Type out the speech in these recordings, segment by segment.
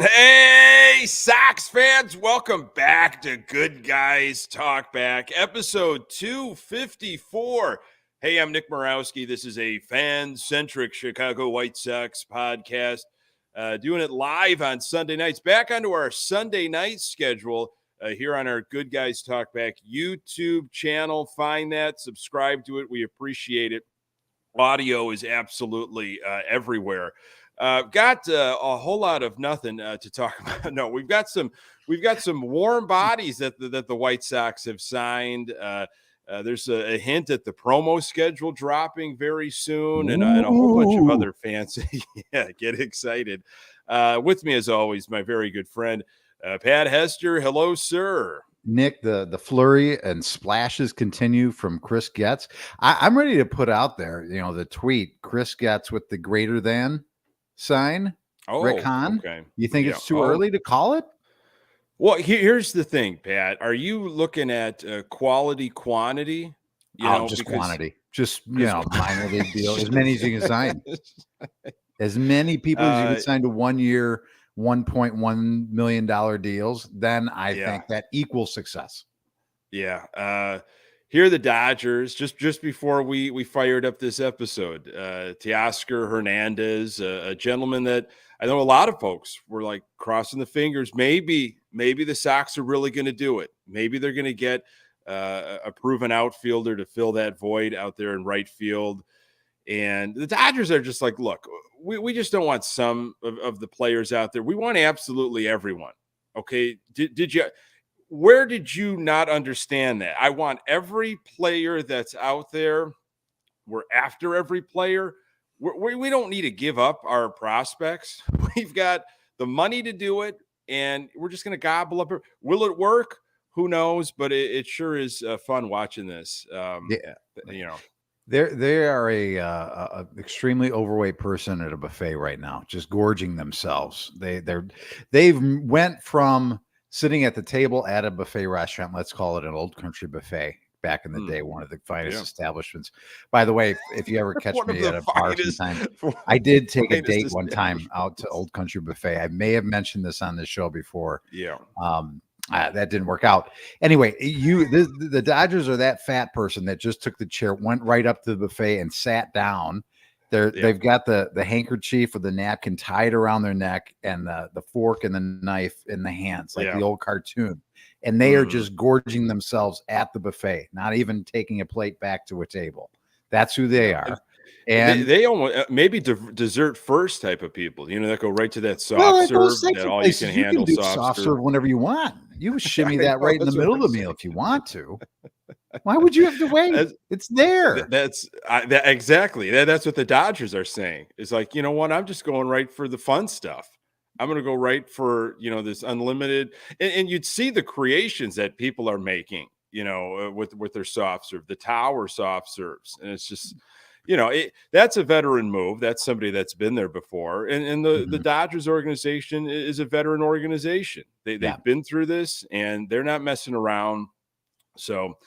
Hey, Sox fans, welcome back to Good Guys Talk Back, episode 254. Hey, I'm Nick Murawski. This is a fan-centric Chicago White Sox podcast, doing it live on Sunday nights. Back onto our Sunday night schedule here on our Good Guys Talk Back YouTube channel. Find that, subscribe to it. We appreciate it. Audio is absolutely everywhere. Got a whole lot of nothing to talk about. No, we've got some warm bodies that the White Sox have signed. There's a hint at the promo schedule dropping very soon, and a whole bunch of other fancy. Yeah, get excited. With me, as always, my very good friend Pat Hester. Hello, sir. Nick, the flurry and splashes continue from Chris Getz. I'm ready to put out there, the tweet, Chris Getz with the greater than sign. Rick Hahn. Okay. You think it's too early to call it? Well, here's the thing, Pat. Are you looking at quality, quantity? Just quantity. Just, minor league deal. As many as you can sign. As many people as you can sign to 1 year, $1.1 million deals, then I think that equals success. Yeah. Here are the Dodgers, just before we fired up this episode, Teoscar Hernandez, a gentleman that I know a lot of folks were like crossing the fingers. Maybe the Sox are really going to do it. Maybe they're going to get a proven outfielder to fill that void out there in right field. And the Dodgers are just like, look, we just don't want some of the players out there. We want absolutely everyone. Okay. Where did you not understand that? I want every player that's out there. We're after every player. We don't need to give up our prospects. We've got the money to do it, and we're just going to gobble up. Will it work? Who knows? But it sure is fun watching this. They are a extremely overweight person at a buffet right now, just gorging themselves. They've went from sitting at the table at a buffet restaurant, let's call it an Old Country buffet, back in the day, one of the finest establishments. By the way, if you ever catch me at a bar sometime, I did take a date one time out to Old Country Buffet. I may have mentioned this on the show before. Yeah. That didn't work out. Anyway, the Dodgers are that fat person that just took the chair, went right up to the buffet and sat down. They've got the handkerchief or the napkin tied around their neck and the fork and the knife in the hands, like the old cartoon. And they are just gorging themselves at the buffet, not even taking a plate back to a table. That's who they are. And they almost maybe dessert first type of people, that go right to that soft serve, that all you can handle. You can do soft serve whenever you want. You shimmy that right in the middle of the meal if you want to. Why would you have to wait? It's there. Exactly. That's what the Dodgers are saying. It's like, you know what? I'm just going right for the fun stuff. I'm going to go right for, this unlimited. And you'd see the creations that people are making, with their soft serve, the tower soft serves. And it's just, that's a veteran move. That's somebody that's been there before. And the Dodgers organization is a veteran organization. They've been through this, and they're not messing around. So,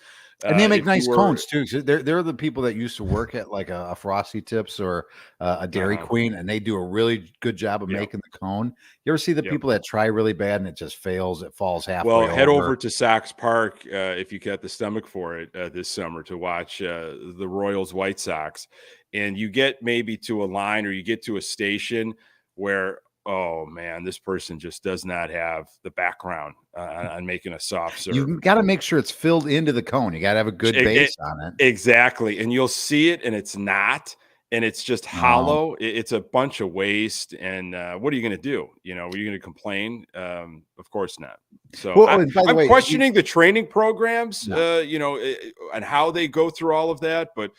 and they make nice cones too. So they're the people that used to work at like a Frosty Tips or a Dairy Queen, and they do a really good job of making the cone. You ever see the people that try really bad and it just fails? It falls halfway. Well, head over to Sox Park if you got the stomach for it this summer to watch the Royals White Sox, and you get maybe to a line or you get to a station where, oh man, this person just does not have the background on making a soft serve. You got to make sure it's filled into the cone. You got to have a good base on it. Exactly. And you'll see it, and it's not, and it's just hollow. It's a bunch of waste. And what are you going to do? Are you going to complain? Of course not. So I'm questioning the training programs, and how they go through all of that, but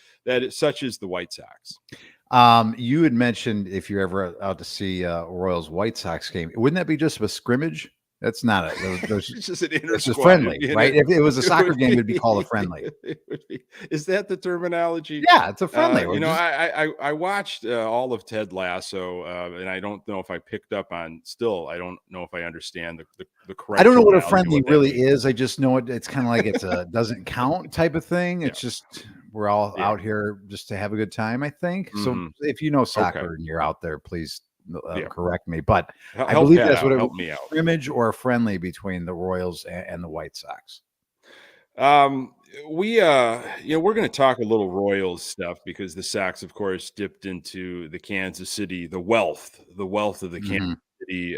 such is the White Sox. You had mentioned if you're ever out to see a Royals White Sox game, wouldn't that be just a scrimmage? That's not it's just an inter It's a friendly, right? If it was a soccer game, it'd be called a friendly. Is that the terminology? Yeah, it's a friendly. I watched all of Ted Lasso, and I don't know if I picked up on. Still, I don't know if I understand the correct. I don't know what a friendly really is. I just know it's kind of like it's a doesn't count type of thing. It's just we're all out here just to have a good time, I think. So if you know soccer and you're out there, please correct me, but I Help believe Pat that's out. what it Help was, me out. scrimmage or friendly between the Royals and the White Sox. We we're going to talk a little Royals stuff because the Sox, of course, dipped into the Kansas City, the wealth of the Kansas City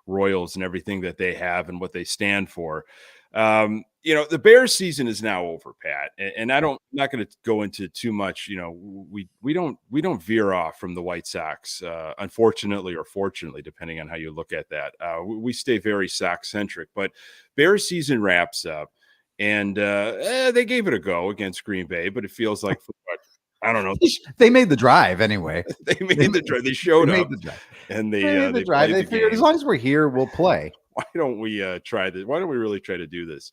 Royals and everything that they have and what they stand for. The Bears season is now over, Pat, and I'm not going to go into too much. We don't veer off from the White Sox, unfortunately or fortunately, depending on how you look at that. We stay very Sox centric, but Bears season wraps up. And they gave it a go against Green Bay, but it feels like, I don't know. They made the drive anyway. They made the drive. They showed up. The drive. And They made the drive. They figured, as long as we're here, we'll play. Why don't we try this? Why don't we really try to do this?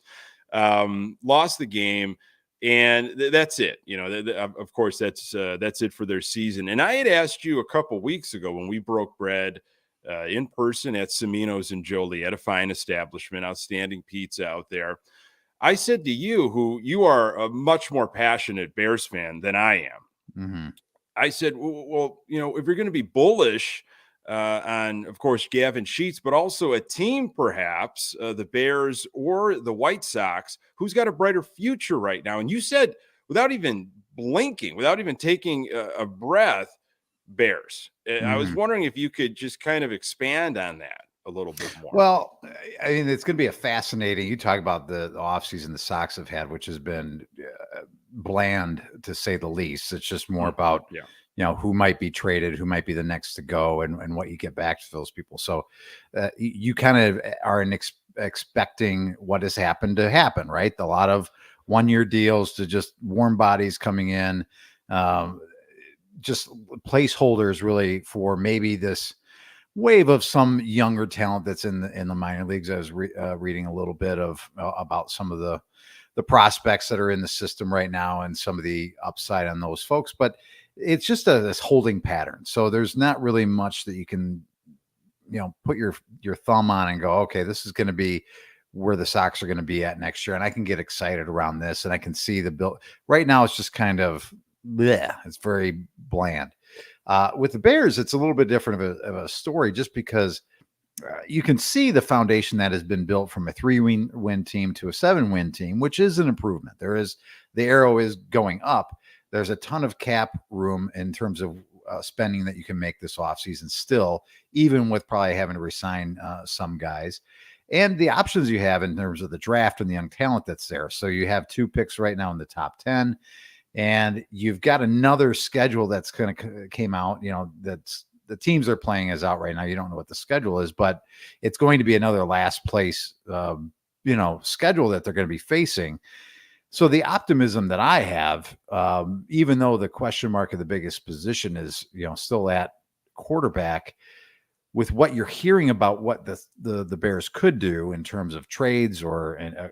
Lost the game, and that's it. Of course, that's it for their season. And I had asked you a couple weeks ago when we broke bread in person at Semino's in Joliet, a fine establishment, outstanding pizza out there. I said to you, who you are a much more passionate Bears fan than I am. Mm-hmm. I said, well, if you're going to be bullish on, of course, Gavin Sheets, but also a team, perhaps the Bears or the White Sox, who's got a brighter future right now. And you said, without even blinking, without even taking a breath, Bears. I was wondering if you could just kind of expand on that a little bit more. Well, I mean, it's going to be a fascinating. You talk about the offseason the Sox have had, which has been bland to say the least. It's just more about who might be traded, who might be the next to go, and what you get back to those people. So you kind of are expecting what has happened to happen, right? A lot of 1-year deals to just warm bodies coming in, just placeholders really for maybe this wave of some younger talent that's in the minor leagues. I was reading a little bit about some of the prospects that are in the system right now and some of the upside on those folks, but it's just this holding pattern. So there's not really much that you can, put your thumb on and go, okay, this is going to be where the Sox are going to be at next year. And I can get excited around this and I can see the build. Right now, it's just kind of, bleh, it's very bland. With the Bears, it's a little bit different of a story just because you can see the foundation that has been built from a 3-win team to a 7-win team, which is an improvement. The arrow is going up. There's a ton of cap room in terms of spending that you can make this offseason still, even with probably having to resign some guys. And the options you have in terms of the draft and the young talent that's there. So you have 2 picks right now in the top 10. And you've got another schedule that's going to came out, that's the teams are playing is out right now. You don't know what the schedule is, but it's going to be another last place, schedule that they're going to be facing. So the optimism that I have, even though the question mark of the biggest position is, still at quarterback, with what you're hearing about what the Bears could do in terms of trades or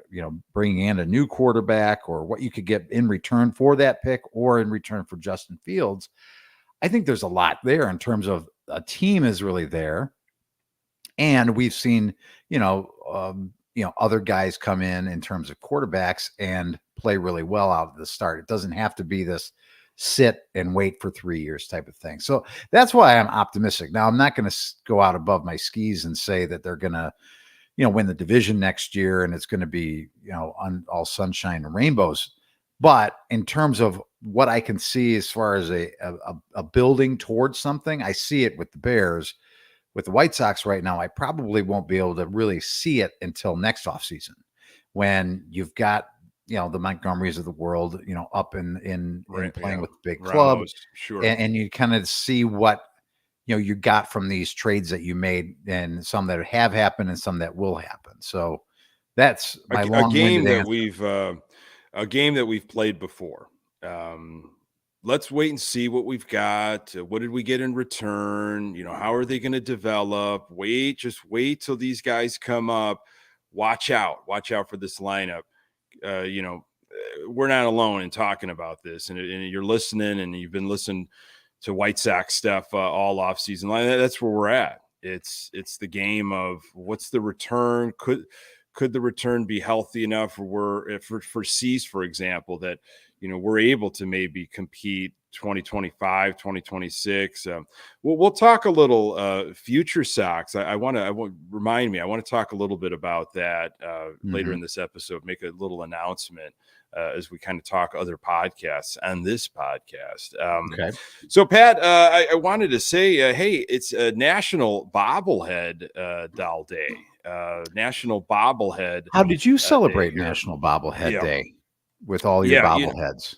bringing in a new quarterback or what you could get in return for that pick or in return for Justin Fields, I think there's a lot there in terms of a team is really there. And we've seen, other guys come in terms of quarterbacks and play really well out of the start. It doesn't have to be this sit and wait for 3 years type of thing. So that's why I'm optimistic. Now, I'm not going to go out above my skis and say that they're going to, win the division next year and it's going to be, all sunshine and rainbows. But in terms of what I can see as far as a building towards something, I see it with the Bears. With the White Sox right now, I probably won't be able to really see it until next offseason when you've got, the Montgomerys of the world, up in playing with the big club. Sure. And you kind of see what, you got from these trades that you made and some that have happened and some that will happen. So that's my a game that we've played before. Let's wait and see what we've got. What did we get in return? How are they going to develop? Just wait till these guys come up. Watch out for this lineup. We're not alone in talking about this, and you're listening, and you've been listening to White Sox stuff all off season. That's where we're at. It's the game of what's the return? Could the return be healthy enough for Cease, for example, that we're able to maybe compete 2025, 2026. We'll talk a little future Sox. I want to remind me. I want to talk a little bit about that later in this episode. Make a little announcement as we kind of talk other podcasts on this podcast. Okay. So, Pat, I wanted to say, hey, it's a National Bobblehead Doll Day. National Bobblehead. How did you celebrate National Bobblehead Day with all your bobbleheads?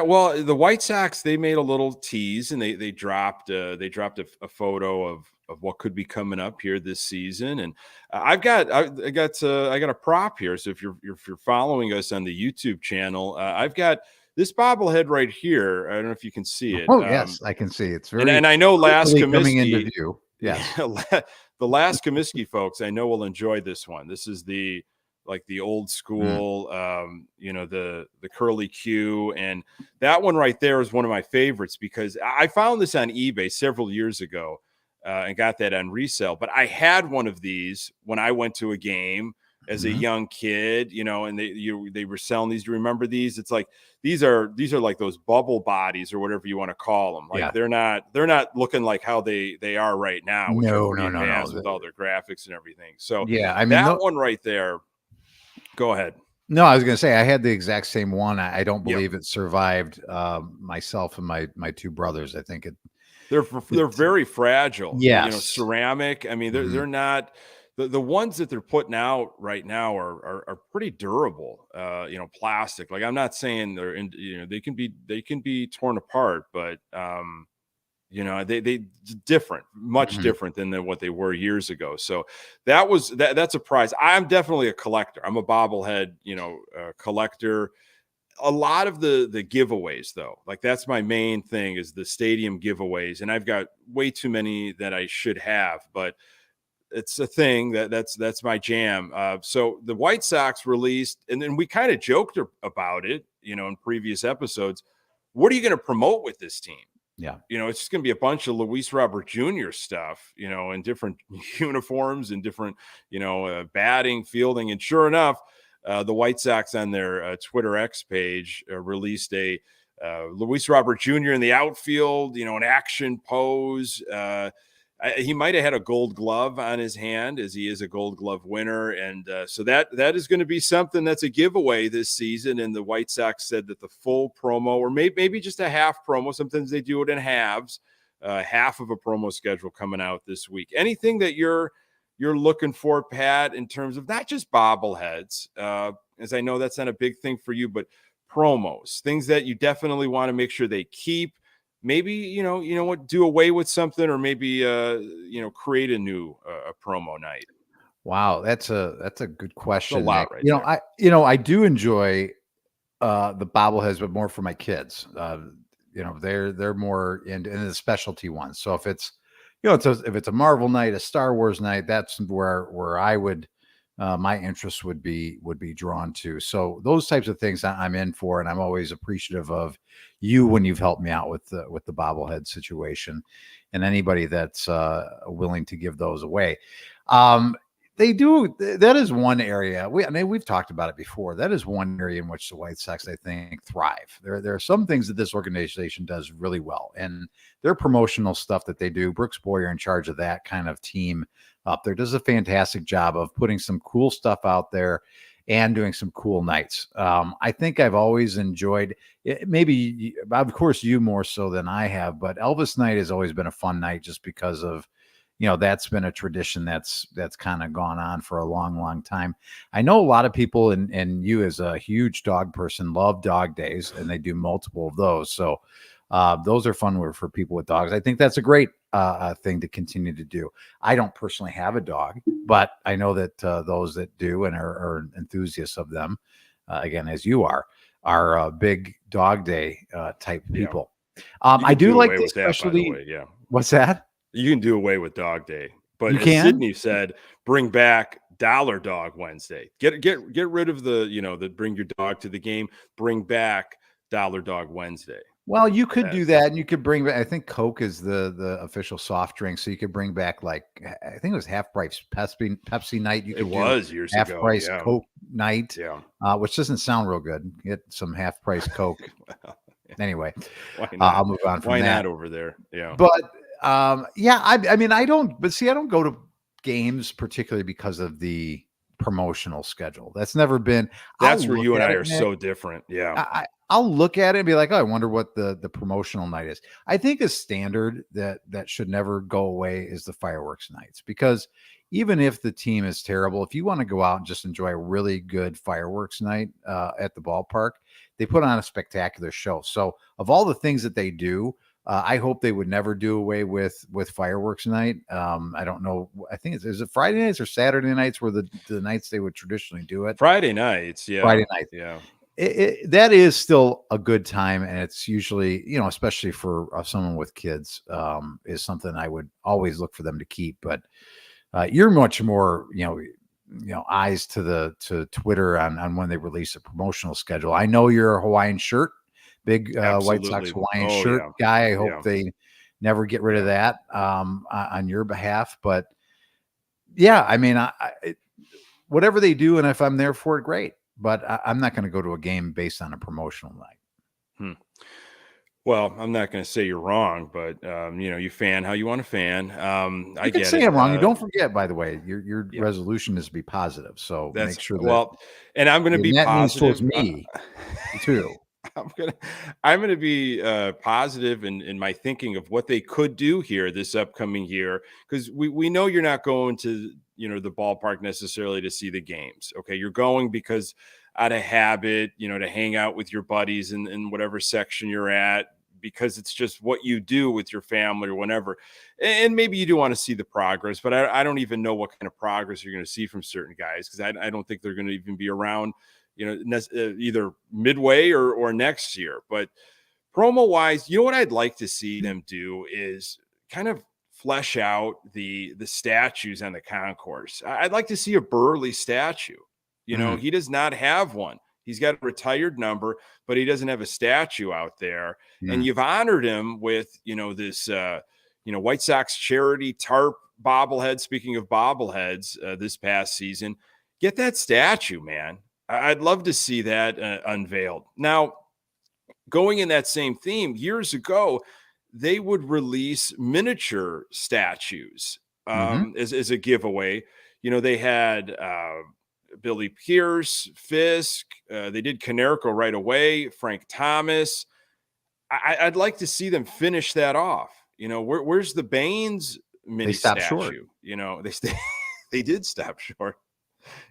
Well, the White Sox, they made a little tease, and they dropped a photo of what could be coming up here this season. And I got a prop here. So if you're following us on the YouTube channel, I've got this bobblehead right here. I don't know if you can see it. Oh, yes, I can see it. It's very and I know Last coming into view. Yes. The Last Comiskey folks, I know will enjoy this one. This is the old school, the curly Q. And that one right there is one of my favorites because I found this on eBay several years ago and got that on resale. But I had one of these when I went to a game as a young kid, and they were selling these. Do you remember these? It's like these are like those bubble bodies or whatever you want to call them. Like they're not looking like how they are right now. No. With all their graphics and everything. So I mean that one right there. Go ahead. No, I was going to say I had the exact same one. I don't believe it survived myself and my two brothers. I think they're very fragile. Yes, ceramic. I mean, they're not. The ones that they're putting out right now are pretty durable. Plastic. Like I'm not saying they're in. They can be torn apart, but they different, much different than what they were years ago. So that's a prize. I'm definitely a collector. I'm a bobblehead, collector. A lot of the giveaways though, like that's my main thing is the stadium giveaways. And I've got way too many that I should have, but it's a thing that's my jam. So the White Sox released, and then we kind of joked about it, in previous episodes. What are you going to promote with this team? Yeah. It's just going to be a bunch of Luis Robert Jr. stuff, in different uniforms and different, batting, fielding. And sure enough, the White Sox on their Twitter X page released a Luis Robert Jr. in the outfield, an action pose. He might have had a gold glove on his hand as he is a gold glove winner. And so that is going to be something that's a giveaway this season. And the White Sox said that the full promo, or maybe just a half promo, sometimes they do it in halves, half of a promo schedule coming out this week. Anything that you're looking for, Pat, in terms of not just bobbleheads, as I know that's not a big thing for you, but promos, things that you definitely want to make sure they keep. Maybe, do away with something, or maybe, create a new promo night. Wow. That's a good question. A lot right there. I do enjoy the bobbleheads, but more for my kids. They're more into the specialty ones. So if it's, if it's a Marvel night, a Star Wars night, that's where I would, my interest would be drawn to. So those types of things I'm in for, and I'm always appreciative of you when you've helped me out with the bobblehead situation, and anybody that's willing to give those away. They do. That is one area. We've talked about it before. That is one area in which the White Sox, I think, thrive. There are some things that this organization does really well, and their promotional stuff that they do. Brooks Boyer in charge of that kind of team up there does a fantastic job of putting some cool stuff out there and doing some cool nights. I think I've always enjoyed it. Maybe, of course, you more so than I have, but Elvis Night has always been a fun night just because of, that's been a tradition that's kind of gone on for a long, long time. I know a lot of people, and you as a huge dog person, love dog days, and they do multiple of those. So those are fun for people with dogs. I think that's a great thing to continue to do. I don't personally have a dog, but I know that those that do and are enthusiasts of them, again, as you are big dog day type people. I do like the specialty. Yeah. What's that? You can do away with Dog Day, but you as can? Sydney said, bring back Dollar Dog Wednesday. Get rid of the bring your dog to the game. Bring back Dollar Dog Wednesday. Well, you could do that, and you could bring back. I think Coke is the official soft drink, so you could bring back, like, I think it was half price Pepsi night. You could years half ago, price Coke night, yeah, which doesn't sound real good. Get some half price Coke. Anyway, Why not? I'll move on from Why that. not over there? Yeah. But yeah, I mean, I don't go to games particularly because of the promotional schedule. That's never been. That's I'll where look you and at I it, are Nick. so different. Yeah. I'll look at it and be like, oh, I wonder what the promotional night is. I think a standard that should never go away is the fireworks nights, because even if the team is terrible, if you want to go out and just enjoy a really good fireworks night at the ballpark, they put on a spectacular show. So of all the things that they do, I hope they would never do away with fireworks night. I don't know. I think is it Friday nights or Saturday nights were the nights they would traditionally do it. Friday nights. Yeah. Friday night. Yeah. That is still a good time, and it's usually, especially for someone with kids, is something I would always look for them to keep. But you're much more, eyes to Twitter on when they release a promotional schedule. I know you're a Hawaiian shirt, big White Sox Hawaiian shirt guy. I hope they never get rid of that on your behalf. But yeah, I mean, whatever they do, and if I'm there for it, great. But I'm not going to go to a game based on a promotional night. Well, I'm not going to say you're wrong, but you fan how you want to fan. I can get say it. I'm wrong. You don't forget, by the way, your resolution is to be positive. So make sure that. And I'm going to be positive. Me too. I'm gonna be positive in my thinking of what they could do here this upcoming year, because we know you're not going to the ballpark necessarily to see the games. Okay, you're going because out of habit, to hang out with your buddies in whatever section you're at, because it's just what you do with your family or whatever. And maybe you do want to see the progress, but I don't even know what kind of progress you're going to see from certain guys, because I don't think they're going to even be around either midway or next year. But promo wise, what I'd like to see them do is kind of flesh out the statues on the concourse. I'd like to see a Burley statue. He does not have one. He's got a retired number, but he doesn't have a statue out there. And you've honored him with this White Sox charity tarp bobblehead. Speaking of bobbleheads, this past season, get that statue, man. I'd love to see that unveiled. Now, going in that same theme, years ago, they would release miniature statues as a giveaway. They had Billy Pierce, Fisk. They did Konerko right away, Frank Thomas. I'd like to see them finish that off. Where's the Baines mini statue? Short. They did stop short.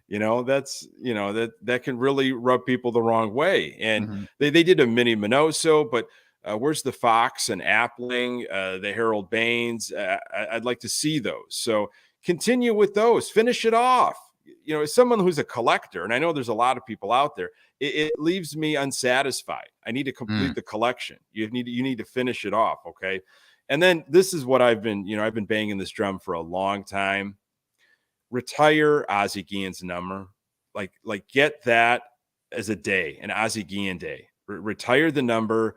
That's that can really rub people the wrong way. And they did a mini Minoso, but where's the Fox and Appling, the Harold Baines? I'd like to see those. So continue with those, finish it off. As someone who's a collector, and I know there's a lot of people out there, it leaves me unsatisfied. I need to complete the collection. You need to finish it off. Okay. And then this is what I've been banging this drum for a long time. Retire Ozzie Guillen's number, like get that as a day, an Ozzie Guillen day. Retire the number,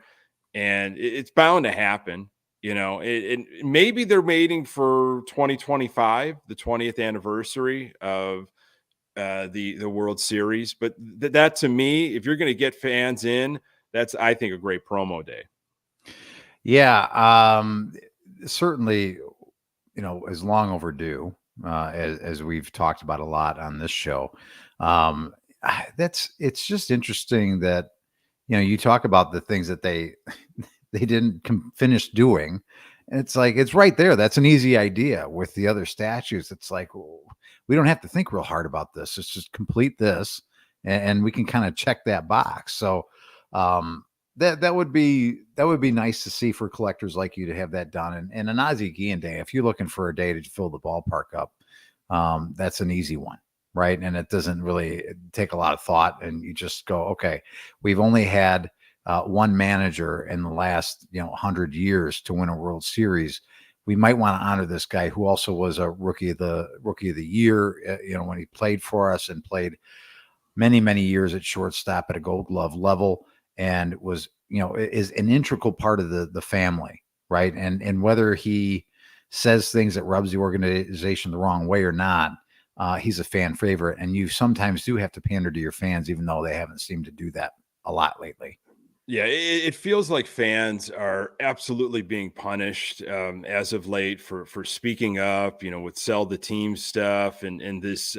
and it's bound to happen. Maybe they're waiting for 2025, the 20th anniversary of the World Series. But that to me, if you're going to get fans in, that's, I think, a great promo day. Yeah, certainly. Is long overdue. As we've talked about a lot on this show. It's just interesting that, you talk about the things that they didn't finish doing. And it's like, it's right there. That's an easy idea with the other statues. It's like, we don't have to think real hard about this. Let's just complete this and we can kind of check that box. So, that would be nice to see for collectors like you to have that done. And an Ozzie Guillen day, if you're looking for a day to fill the ballpark up, that's an easy one, right? And it doesn't really take a lot of thought. And you just go, okay, we've only had one manager in the last 100 years to win a World Series. We might want to honor this guy who also was a rookie of the year. When he played for us and played many, many years at shortstop at a Gold Glove level. And was, is an integral part of the family, right? And whether he says things that rubs the organization the wrong way or not, he's a fan favorite. And you sometimes do have to pander to your fans, even though they haven't seemed to do that a lot lately. Yeah, it feels like fans are absolutely being punished as of late for speaking up, with sell the team stuff and this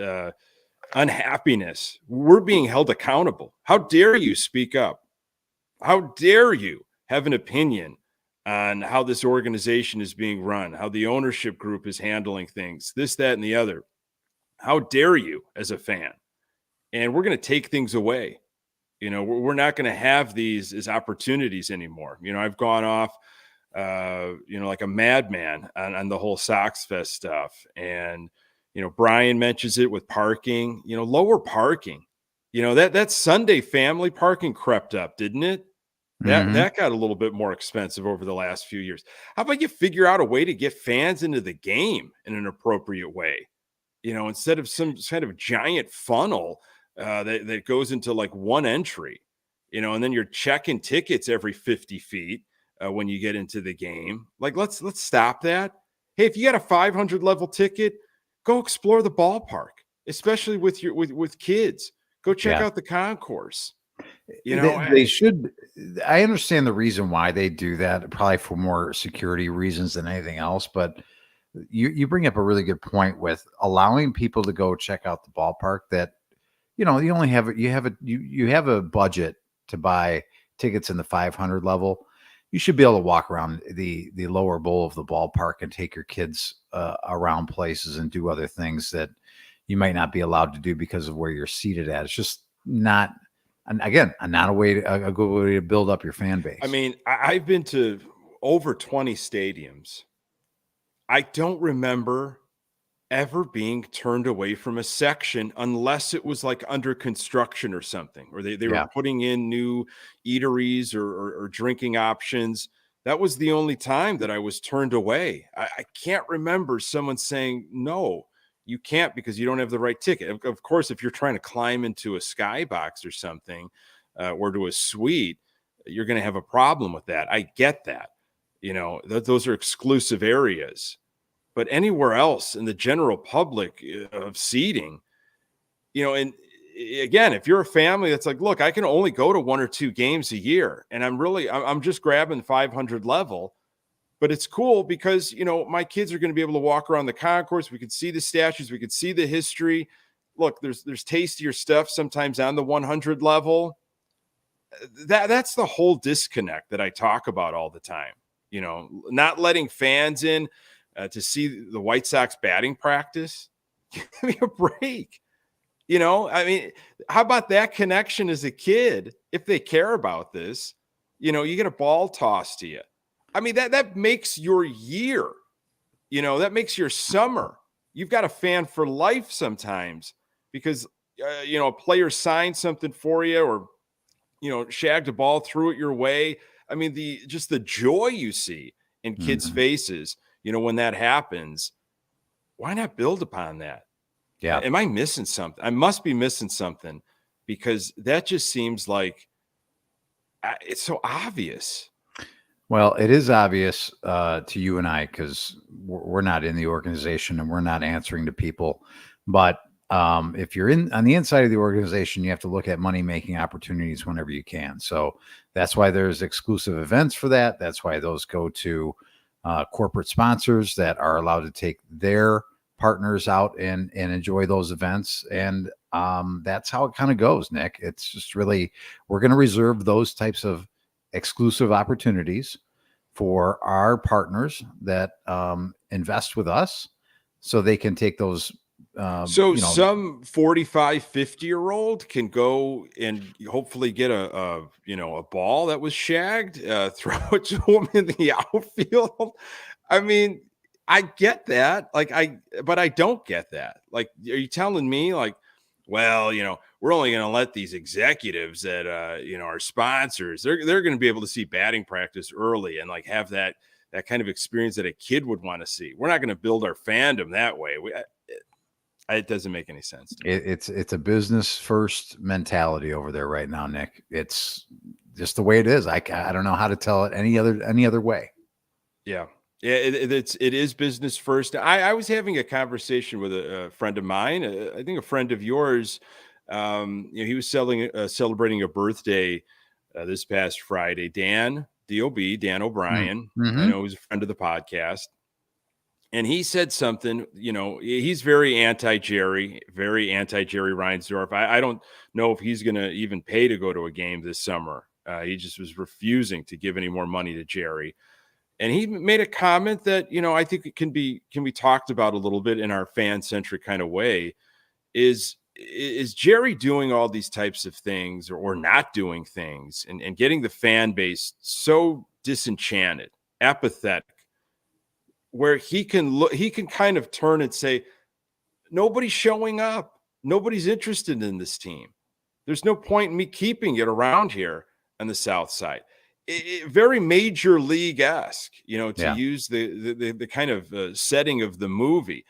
unhappiness. We're being held accountable. How dare you speak up? How dare you have an opinion on how this organization is being run, how the ownership group is handling things, this, that, and the other? How dare you as a fan? And we're going to take things away. We're not going to have these as opportunities anymore. I've gone off, like a madman on the whole Sox Fest stuff. And, Brian mentions it with parking, lower parking, that Sunday family parking crept up, didn't it? That got a little bit more expensive over the last few years. How about you figure out a way to get fans into the game in an appropriate way? Instead of some kind of giant funnel that goes into like one entry, and then you're checking tickets every 50 feet when you get into the game. Like, let's stop that. Hey, if you got a 500 level ticket, go explore the ballpark, especially with kids. Go check out the concourse. They should. I understand the reason why they do that, probably for more security reasons than anything else. But you bring up a really good point with allowing people to go check out the ballpark. That you only have you have a budget to buy tickets in the 500 level. You should be able to walk around the lower bowl of the ballpark and take your kids around places and do other things that you might not be allowed to do because of where you're seated at. It's just not. And again, not a good way to build up your fan base. I mean, I've been to over 20 stadiums. I don't remember ever being turned away from a section unless it was like under construction or something, or they were putting in new eateries or drinking options. That was the only time that I was turned away. I can't remember someone saying, no, you can't because you don't have the right ticket. Of course, if you're trying to climb into a skybox or something or to a suite, you're going to have a problem with that. I get that. Those are exclusive areas. But anywhere else in the general public of seating, and again, if you're a family that's like, look, I can only go to 1 or 2 games a year, and I'm just grabbing 500 level. But it's cool because, my kids are going to be able to walk around the concourse. We could see the statues. We could see the history. Look, there's tastier stuff sometimes on the 100 level. That's the whole disconnect that I talk about all the time. Not letting fans in to see the White Sox batting practice. Give me a break. I mean, how about that connection as a kid? If they care about this, you get a ball tossed to you. I mean, that makes your year, that makes your summer. You've got a fan for life sometimes because, a player signed something for you or, shagged a ball, threw it your way. I mean, just the joy you see in kids' faces, when that happens, why not build upon that? Yeah. Am I missing something? I must be missing something because that just seems like it's so obvious. Well, it is obvious to you and I because we're not in the organization and we're not answering to people. But if you're on the inside of the organization, you have to look at money-making opportunities whenever you can. So that's why there's exclusive events for that. That's why those go to corporate sponsors that are allowed to take their partners out and enjoy those events. And that's how it kind of goes, Nick. It's just really, we're going to reserve those types of exclusive opportunities for our partners that invest with us so they can take those. Some 45, 50-year-old can go and hopefully get a ball that was shagged, throw it to them in the outfield. I mean, I get that. But I don't get that. Like, are you telling me like, well, we're only going to let these executives that, are sponsors, they're going to be able to see batting practice early and like have that kind of experience that a kid would want to see. We're not going to build our fandom that way. It doesn't make any sense. It's a business first mentality over there right now, Nick. It's just the way it is. I don't know how to tell it any other way. Yeah. Yeah, it is business first. I was having a conversation with a friend of mine, I think a friend of yours. He was celebrating a birthday this past Friday. Dan O'Brien, Mm-hmm. I know he's a friend of the podcast. And he said something, he's very anti-Jerry Reinsdorf. I don't know if he's going to even pay to go to a game this summer. He just was refusing to give any more money to Jerry. And he made a comment that, I think it can be talked about a little bit in our fan-centric kind of way. Is Jerry doing all these types of things or not doing things and getting the fan base so disenchanted, apathetic, where he can kind of turn and say, nobody's showing up. Nobody's interested in this team. There's no point in me keeping it around here on the South Side. Very major league-esque, to use the kind of setting of the movie.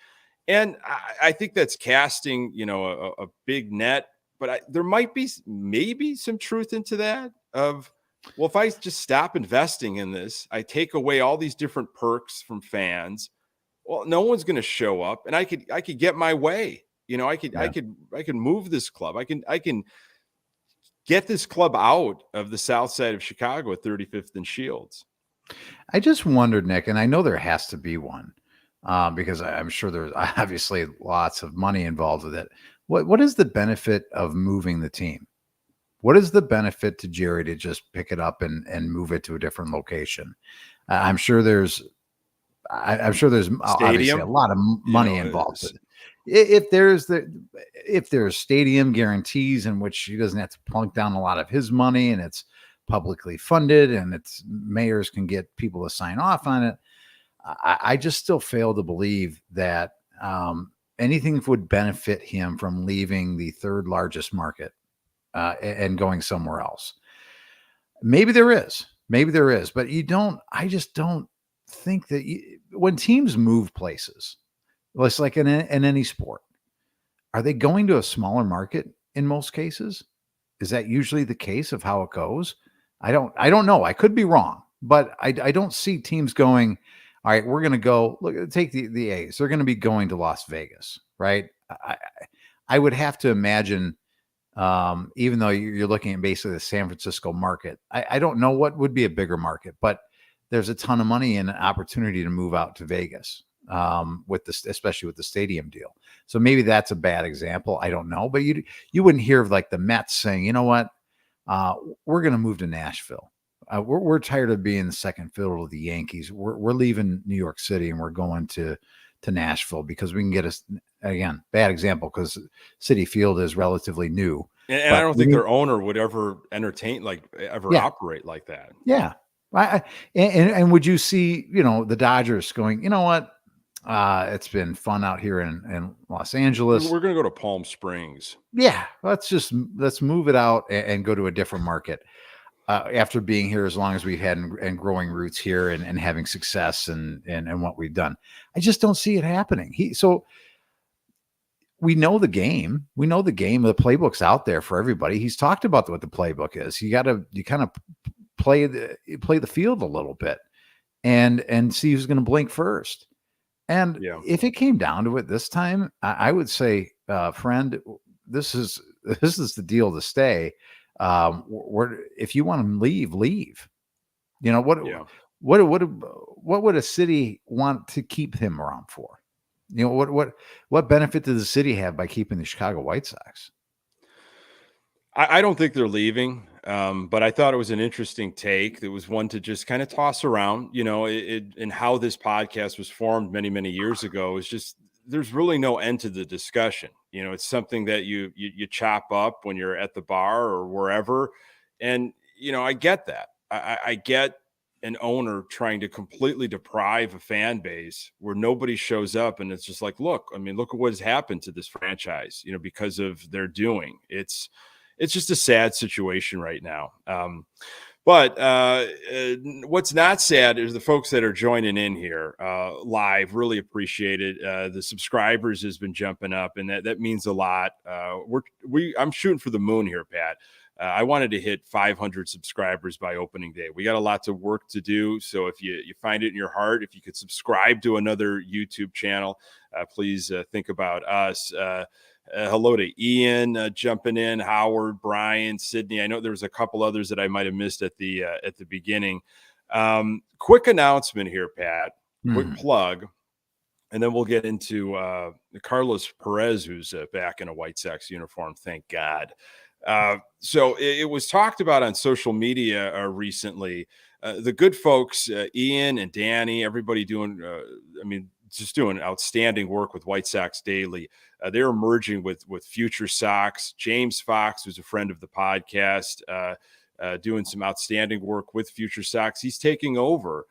And I think that's casting, a big net, but there might be maybe some truth into that of, well, if I just stop investing in this, I take away all these different perks from fans. Well, no one's going to show up, and I could get my way. I could move this club. I can get this club out of the South Side of Chicago at 35th and Shields. I just wondered, Nick, and I know there has to be one because I'm sure there's obviously lots of money involved with it. What is the benefit of moving the team? What is the benefit to Jerry to just pick it up and move it to a different location? I'm sure there's obviously a lot of money involved with it. If there's stadium guarantees in which he doesn't have to plunk down a lot of his money and it's publicly funded and it's mayors can get people to sign off on it, I just still fail to believe that anything would benefit him from leaving the third largest market and going somewhere else. Maybe there is, but I just don't think that when teams move places, it's like in any sport, are they going to a smaller market in most cases? Is that usually the case of how it goes? I don't know. I could be wrong, but I don't see teams going, all right, we're going to go take the A's. They're going to be going to Las Vegas, right? I would have to imagine, even though you're looking at basically the San Francisco market, I don't know what would be a bigger market, but there's a ton of money and an opportunity to move out to Vegas especially with the stadium deal. So maybe that's a bad example. I don't know, but you wouldn't hear of like the Mets saying, you know what, we're going to move to Nashville. We're tired of being the second fiddle to the Yankees. We're leaving New York City and we're going to Nashville because we can get us, again, bad example because Citi Field is relatively new. And I don't think their owner would ever operate like that. Yeah. And would you see, the Dodgers going, you know what? It's been fun out here in Los Angeles. We're going to go to Palm Springs. Yeah. Let's move it out and go to a different market. After being here as long as we've had and growing roots here and having success and what we've done, I just don't see it happening. So we know the game. The playbook's out there for everybody. He's talked about what the playbook is. You kind of play the field a little bit and see who's going to blink first. And if it came down to it this time, I would say, friend, this is the deal to stay. If you want to leave. What would a city want to keep him around for? What benefit does the city have by keeping the Chicago White Sox? I don't think they're leaving, but I thought it was an interesting take. It was one to just kind of toss around, and how this podcast was formed many, many years ago is just, there's really no end to the discussion. It's something that you chop up when you're at the bar or wherever. And, I get that. I get an owner trying to completely deprive a fan base where nobody shows up. And it's just like, look at what has happened to this franchise, because of their doing. It's just a sad situation right now. But what's not sad is the folks that are joining in here live. Really appreciate it. The subscribers has been jumping up, and that means a lot. I'm shooting for the moon here, Pat. I wanted to hit 500 subscribers by opening day. We got a lot of work to do. So if you find it in your heart, if you could subscribe to another YouTube channel, please think about us. Hello to Ian jumping in, Howard, Brian, Sydney. I know there was a couple others that I might have missed at the beginning. Quick announcement here, Pat. Quick plug, and then we'll get into Carlos Perez, who's back in a White Sox uniform. Thank God. So it was talked about on social media recently. The good folks, Ian and Danny, everybody doing, just doing outstanding work with White Sox Daily. They're merging with Future Sox. James Fox, who's a friend of the podcast, doing some outstanding work with Future Sox. He's taking over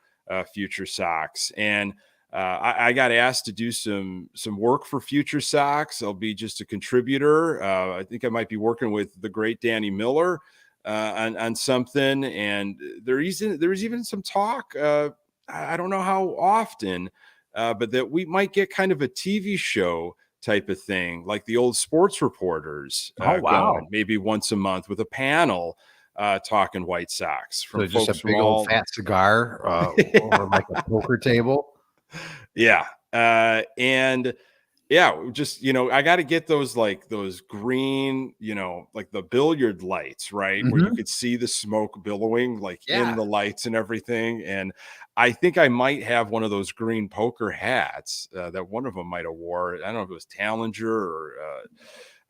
Future Sox, and I got asked to do some work for Future Sox. I'll be just a contributor. I think I might be working with the great Danny Miller on something, and there was even some talk. I don't know how often, but that we might get kind of a TV show type of thing, like the old sports reporters. Going, maybe once a month with a panel talking White Sox from so just folks a big old fat cigar over like a poker table. Yeah. And yeah, just, I got to get those green, like the billiard lights, right? Where you could see the smoke billowing in the lights and everything. And I think I might have one of those green poker hats that one of them might have wore. I don't know if it was Tallinger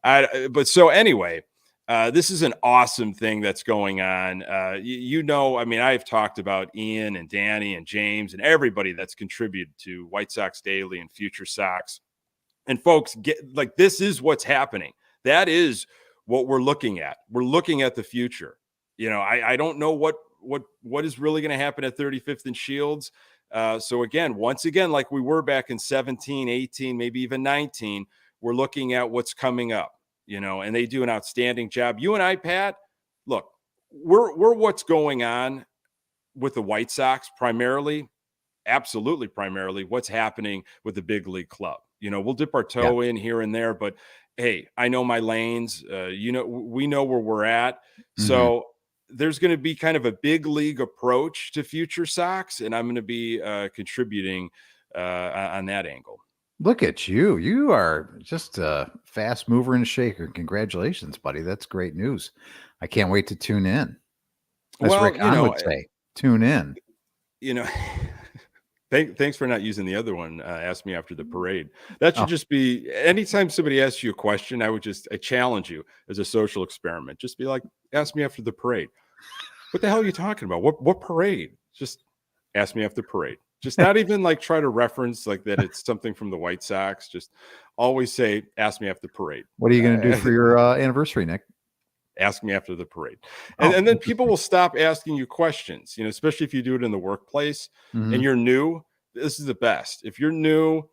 or, but so anyway, this is an awesome thing that's going on. I've talked about Ian and Danny and James and everybody that's contributed to White Sox Daily and Future Sox. And folks, this is what's happening. That is what we're looking at. We're looking at the future. I don't know what is really going to happen at 35th and Shields. So again, once again, like we were back in 17, 18, maybe even 19, we're looking at what's coming up. And they do an outstanding job. You and I, Pat, look, we're what's going on with the White Sox primarily, absolutely primarily what's happening with the big league club. We'll dip our toe in here and there, but hey, I know my lanes. We know where we're at. So there's going to be kind of a big league approach to Future Sox, and I'm going to be contributing on that angle. Look at you. You are just a fast mover and shaker. Congratulations, buddy. That's great news. I can't wait to tune in. As Rick Hahn would say, tune in. Thanks for not using the other one. Ask me after the parade. That should just be anytime somebody asks you a question, I challenge you as a social experiment. Just be like, ask me after the parade. What the hell are you talking about? What parade? Just ask me after the parade. Just not even try to reference that it's something from the White Sox. Just always say, ask me after the parade. What are you going to do for your anniversary, Nick? Ask me after the parade. And then people will stop asking you questions, especially if you do it in the workplace and you're new. This is the best. If you're new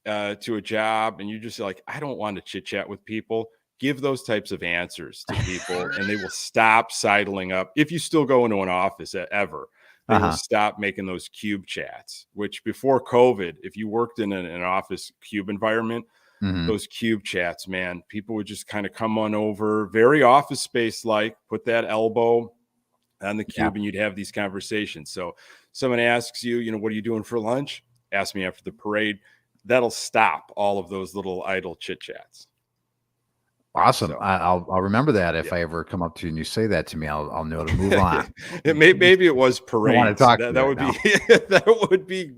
to a job and you're just I don't want to chit chat with people, give those types of answers to people and they will stop sidling up. If you still go into an office ever, they will stop making those cube chats, which before COVID, if you worked in an office cube environment, those cube chats, man, people would just kind of come on over, very office space, put that elbow on the cube and you'd have these conversations. So someone asks you, what are you doing for lunch? Ask me after the parade. That'll stop all of those little idle chit chats. Awesome. So, I'll remember that if I ever come up to you and you say that to me, I'll know to move on. Maybe it was parades. I want to talk that would be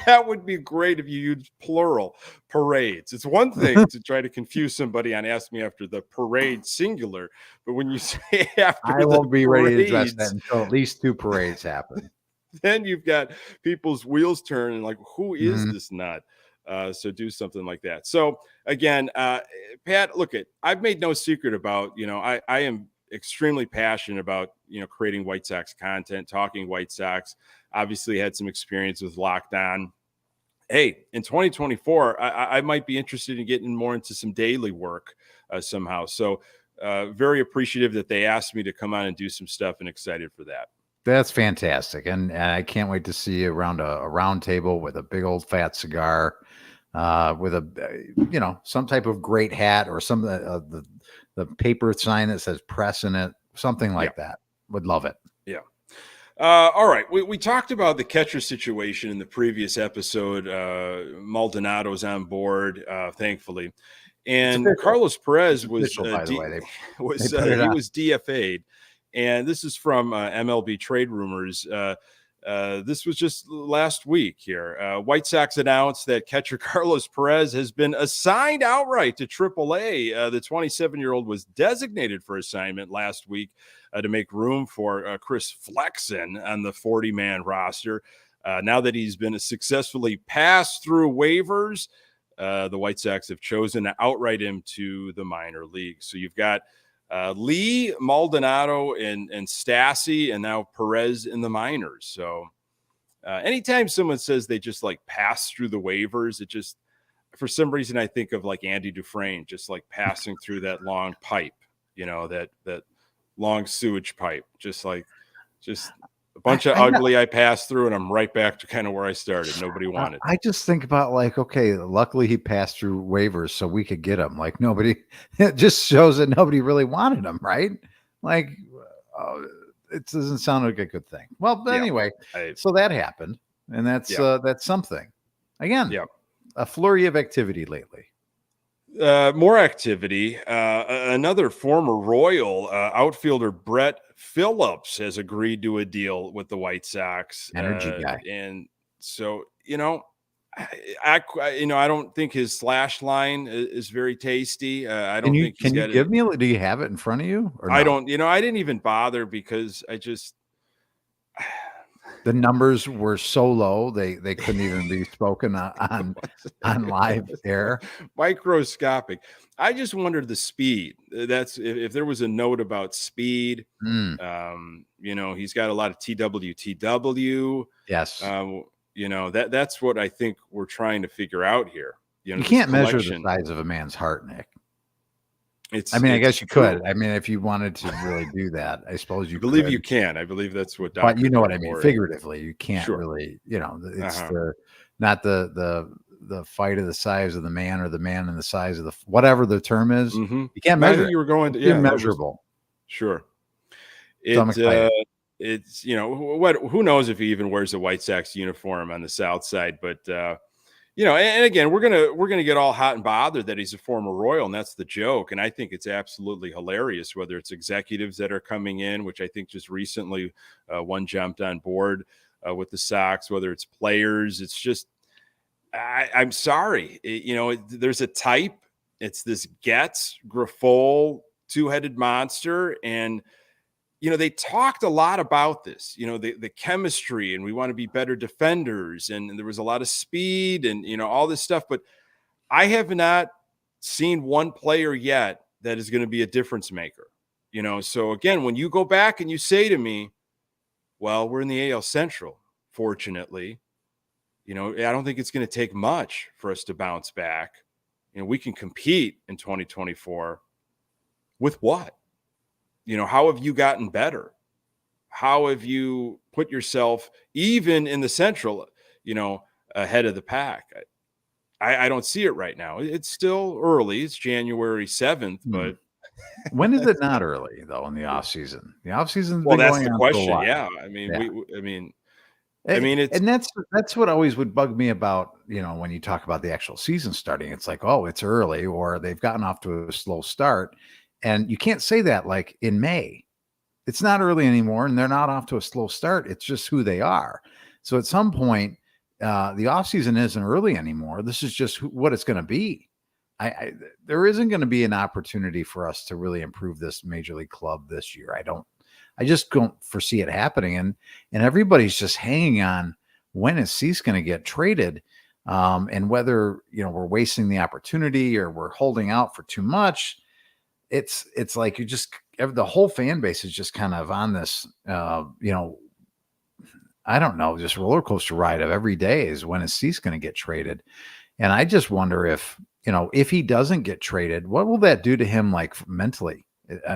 that would be great if you used plural parades. It's one thing to try to confuse somebody on ask me after the parade singular, but when you say after I won't be ready to address that until at least 2 parades happen. Then you've got people's wheels turning who is this nut? So do something like that. So again, Pat, I've made no secret about, I am extremely passionate about, creating White Sox content, talking White Sox. Obviously had some experience with Locked On. Hey, in 2024, I might be interested in getting more into some daily work somehow. So very appreciative that they asked me to come on and do some stuff and excited for that. That's fantastic. And I can't wait to see you around a round table with a big old fat cigar, with a, some type of great hat or some the paper sign that says press in it, something like that. Would love it. Yeah. All right. We talked about the catcher situation in the previous episode. Maldonado's on board, thankfully. And Carlos Perez was official, by the way. he was DFA'd, and this is from MLB Trade Rumors. This was just last week here. White Sox announced that catcher Carlos Perez has been assigned outright to AAA. The 27-year-old was designated for assignment last week to make room for Chris Flexen on the 40-man roster. Now that he's been successfully passed through waivers, the White Sox have chosen to outright him to the minor leagues. So you've got Lee, Maldonado, and Stassi, and now Perez in the minors. So anytime someone says they just like pass through the waivers, it just, for some reason, I think of like Andy Dufresne, just like passing through that long pipe, that long sewage pipe, just a bunch of ugly I passed through, and I'm right back to kind of where I started. Nobody wanted. I just think about like, okay, luckily he passed through waivers so we could get him. Like it just shows that nobody really wanted him, right? Like it doesn't sound like a good thing. Well, but anyway, so that happened, and that's something. Again, a flurry of activity lately. More activity. Another former Royal outfielder, Brett Phillips, has agreed to a deal with the White Sox. Energy guy. And so, I don't think his slash line is very tasty. I don't think. Can you give me? Do you have it in front of you? Or I don't. I didn't even bother because I just. The numbers were so low they couldn't even be spoken on live air. Microscopic. I just wondered the speed. That's if there was a note about speed. He's got a lot of TWTW. Yes. That's what I think we're trying to figure out here. You can't measure the size of a man's heart, Nick. I guess you could. I mean, if you wanted to really do that, I suppose you believe could. You can. I believe that's what. But you know what I mean. Figuratively, you can't really. It's not the fight of the size of the man or the man and the size of the whatever the term is. Mm-hmm. You can't measure. You were going to immeasurable. Sure. It's who knows if he even wears a White Sox uniform on the South Side, but. And again, we're gonna get all hot and bothered that he's a former Royal, and that's the joke. And I think it's absolutely hilarious, whether it's executives that are coming in, which I think just recently one jumped on board with the Sox, whether it's players. It's just, I'm sorry, there's a type. It's this Getz, Grifol, two-headed monster, and they talked a lot about this, the chemistry, and we want to be better defenders. And there was a lot of speed and, all this stuff. But I have not seen one player yet that is going to be a difference maker, So, again, when you go back and you say to me, well, we're in the AL Central, fortunately, I don't think it's going to take much for us to bounce back. We can compete in 2024 with what? How have you gotten better? How have you put yourself even in the Central, ahead of the pack? I don't see it right now. It's still early. It's January 7th, but when is it not early though in the off season? The off season. Well, that's the question. Yeah. That's what always would bug me about, when you talk about the actual season starting, it's like, oh, it's early, or they've gotten off to a slow start. And you can't say that like in May. It's not early anymore, and they're not off to a slow start. It's just who they are. So at some point, the offseason isn't early anymore. This is just what it's going to be. There isn't going to be an opportunity for us to really improve this major league club this year. I just don't foresee it happening. And everybody's just hanging on when is Cease going to get traded, and whether we're wasting the opportunity or we're holding out for too much. It's like the whole fan base is just kind of on this, I don't know, just roller coaster ride of every day is when is Cease going to get traded. And I just wonder if he doesn't get traded, what will that do to him, like mentally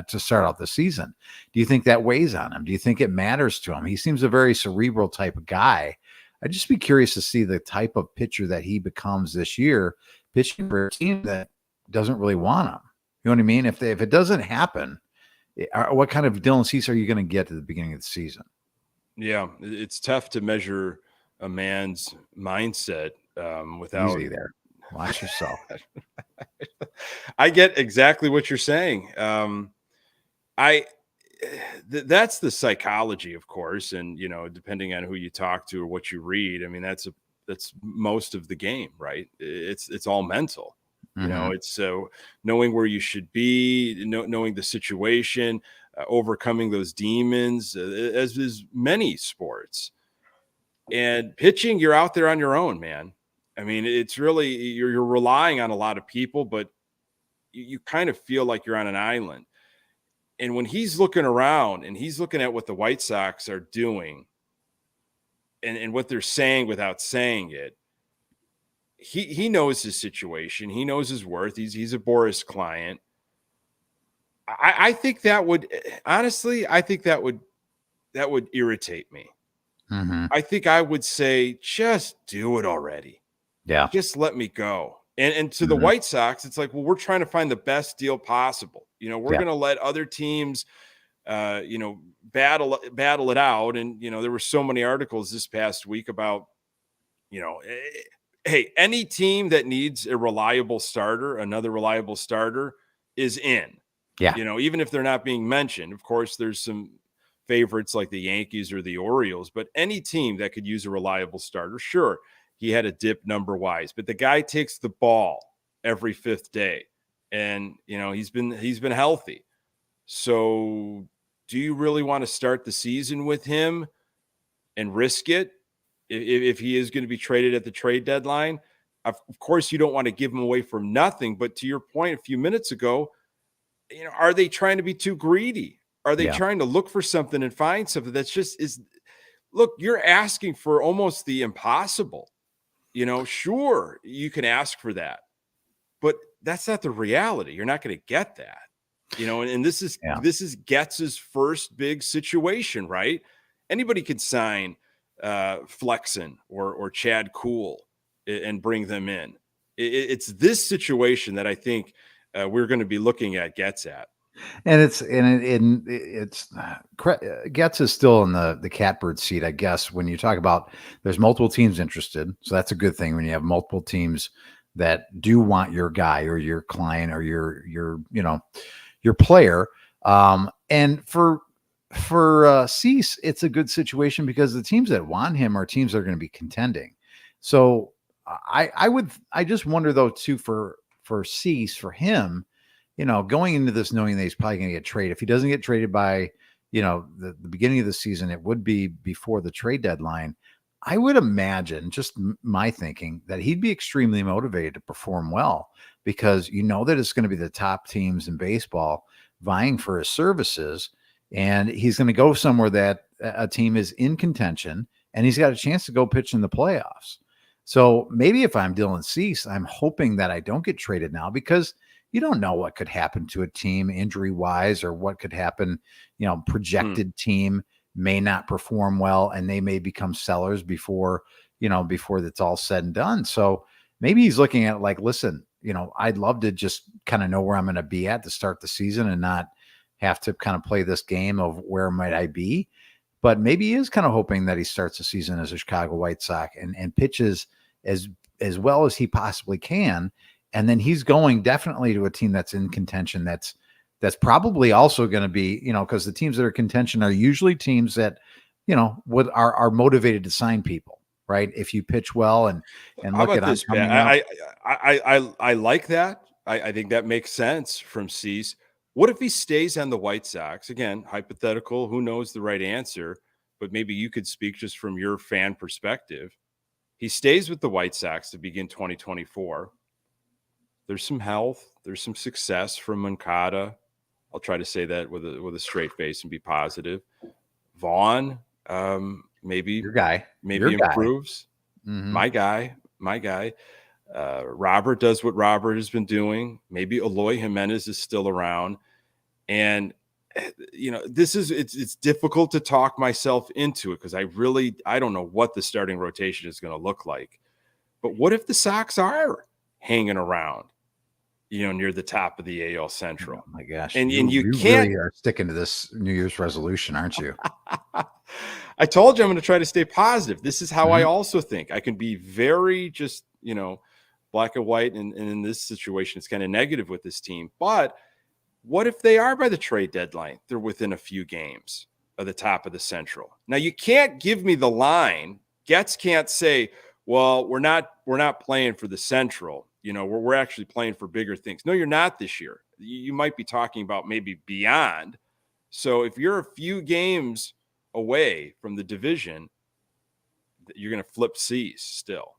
to start out the season? Do you think that weighs on him? Do you think it matters to him? He seems a very cerebral type of guy. I'd just be curious to see the type of pitcher that he becomes this year, pitching for a team that doesn't really want him. You know what I mean? If it doesn't happen, what kind of Dylan Cease are you going to get at the beginning of the season? Yeah, it's tough to measure a man's mindset without easy there. Watch yourself. I get exactly what you're saying. That's the psychology, of course, and depending on who you talk to or what you read, I mean, that's most of the game, right? It's all mental. Mm-hmm. It's knowing where you should be, knowing the situation, overcoming those demons, as is many sports. And pitching, you're out there on your own, man. I mean, it's really you're relying on a lot of people, but you kind of feel like you're on an island. And when he's looking around and he's looking at what the White Sox are doing and what they're saying without saying it, he knows his situation. He knows his worth. He's a Boris client. I think that would honestly, I think that would irritate me. Mm-hmm. I think I would say, just do it already. Yeah. Just let me go. And to the White Sox, it's like, well, we're trying to find the best deal possible. We're going to let other teams, battle it out. And, there were so many articles this past week about, hey, any team that needs a reliable starter, another reliable starter is in. Yeah. Even if they're not being mentioned. Of course, there's some favorites like the Yankees or the Orioles, but any team that could use a reliable starter, sure. He had a dip number wise, but the guy takes the ball every fifth day, and he's been healthy. So, do you really want to start the season with him and risk it if he is going to be traded at the trade deadline? Of course, you don't want to give him away for nothing. But to your point a few minutes ago, are they trying to be too greedy? Are they trying to look for something and find something that's just is? Look, you're asking for almost the impossible. Sure, you can ask for that, but that's not the reality. You're not going to get that, and this is Getz's first big situation, right? Anybody could sign Flexen or Chad Kuhl and bring them in. It's this situation that I think we're going to be looking at Getz at. And it's Getz is still in the catbird seat, I guess. When you talk about there's multiple teams interested, so that's a good thing when you have multiple teams that do want your guy or your client or your player. And for Cease, it's a good situation because the teams that want him are teams that are going to be contending. So I just wonder though too for Cease, for him, going into this knowing that he's probably going to get traded. If he doesn't get traded by, the beginning of the season, it would be before the trade deadline. I would imagine, just my thinking, that he'd be extremely motivated to perform well because that it's going to be the top teams in baseball vying for his services. And he's going to go somewhere that a team is in contention and he's got a chance to go pitch in the playoffs. So maybe if I'm Dylan Cease, I'm hoping that I don't get traded now because you don't know what could happen to a team injury wise or what could happen. Projected team may not perform well and they may become sellers before it's all said and done. So maybe he's looking at it like, listen, I'd love to just kind of know where I'm going to be at to start the season and not have to kind of play this game of where might I be. But maybe he is kind of hoping that he starts the season as a Chicago White Sox and pitches as well as he possibly can. And then he's going definitely to a team that's in contention. That's probably also going to be, because the teams that are in contention are usually teams that, are motivated to sign people, right? If you pitch well and look at this, I like that. I think that makes sense from Cease. What if he stays on the White Sox? Again, hypothetical, who knows the right answer, but maybe you could speak just from your fan perspective. He stays with the White Sox to begin 2024. There's some health. There's some success from Moncada. I'll try to say that with a straight face and be positive. Vaughn, maybe your guy, maybe improves. Mm-hmm. My guy. Robert does what Robert has been doing. Maybe Eloy Jimenez is still around. And, it's difficult to talk myself into it because I don't know what the starting rotation is going to look like. But what if the Sox are hanging around, near the top of the AL Central? Oh my gosh. And you can't really are sticking to this New Year's resolution, aren't you? I told you I'm going to try to stay positive. This is how I also think. I can be very just, black and white. And in this situation, it's kind of negative with this team. But what if they are by the trade deadline? They're within a few games of the top of the Central. Now, you can't give me the line. Getz can't say, well, we're not playing for the Central. We're actually playing for bigger things. No, you're not this year. You might be talking about maybe beyond. So if you're a few games away from the division, you're going to flip C's still.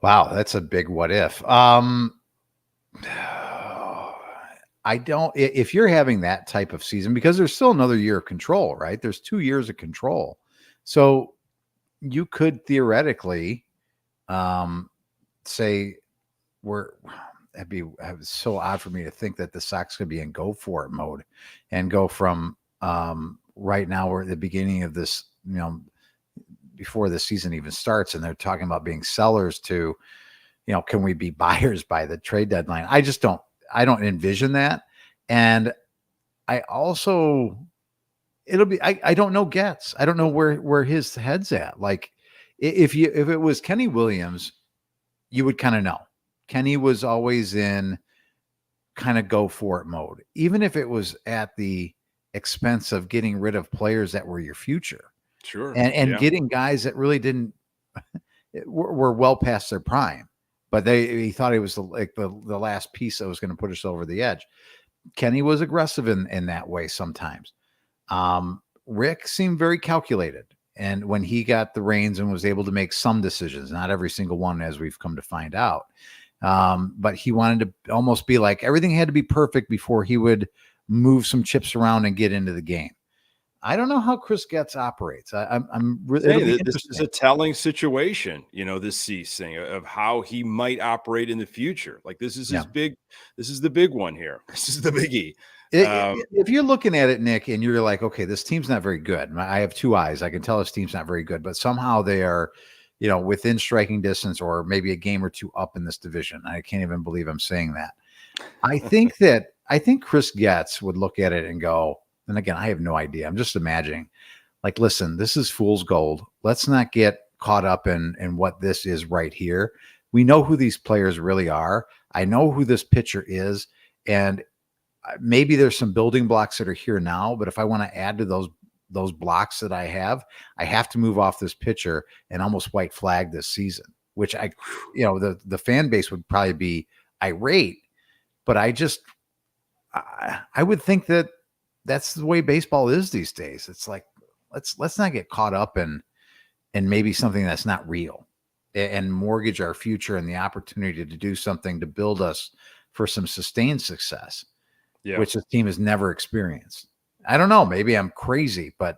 Wow, that's a big what if. If you're having that type of season, because there's still another year of control, right? There's 2 years of control. So you could theoretically say it's so odd for me to think that the Sox could be in go for it mode and go from right now we're at the beginning of this, before the season even starts, and they're talking about being sellers to, can we be buyers by the trade deadline? I don't envision that. And I also, I don't know Getz. I don't know where his head's at. Like if it was Kenny Williams, you would kind of know. Kenny was always in kind of go for it mode, even if it was at the expense of getting rid of players that were your future. Sure. And getting guys that really were well past their prime, but he thought he was the last piece that was going to put us over the edge. Kenny was aggressive in that way sometimes. Rick seemed very calculated. And when he got the reins and was able to make some decisions, not every single one, as we've come to find out, but he wanted to almost be like everything had to be perfect before he would move some chips around and get into the game. I don't know how Chris Getz operates. I'm really this is a telling situation, this Cease thing of how he might operate in the future. Like this is his big. This is the big one here. This is the biggie. If you're looking at it, Nick, and you're like, okay, this team's not very good. I have 2 eyes. I can tell this team's not very good, but somehow they are, within striking distance or maybe a game or 2 up in this division. I can't even believe I'm saying that. I think Chris Getz would look at it and go, and again, I have no idea. I'm just imagining, like, listen, this is fool's gold. Let's not get caught up in what this is right here. We know who these players really are. I know who this pitcher is. And maybe there's some building blocks that are here now, but if I want to add to those blocks that I have to move off this pitcher and almost white flag this season, which the fan base would probably be irate, but I would think that that's the way baseball is these days. It's like, let's not get caught up in maybe something that's not real and mortgage our future and the opportunity to do something to build us for some sustained success, which this team has never experienced. I don't know. Maybe I'm crazy, but